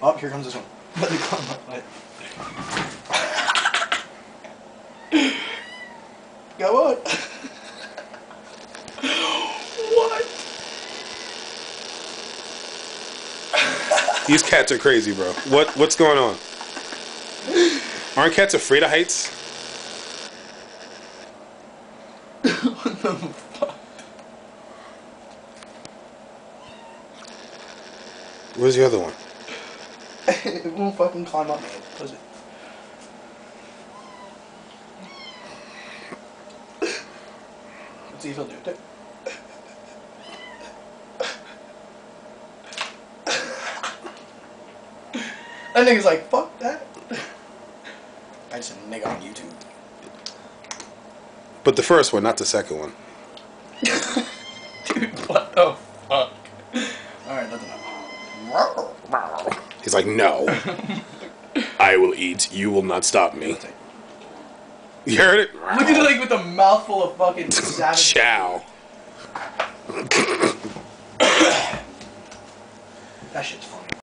Oh, here comes this one. Let me climb up it. Go on. What? These cats are crazy, bro. What's going on? Aren't cats afraid of heights? What the fuck? Where's the other one? It won't fucking climb up, man. Does it? Let's see if he'll do it. That nigga's like, fuck that. I just a nigga on YouTube. But the first one, not the second one. Dude, what the fuck? Alright, that's enough. He's like, no. I will eat. You will not stop me. You heard it? Look at it like with a mouthful of fucking savage. Chow. That shit's funny.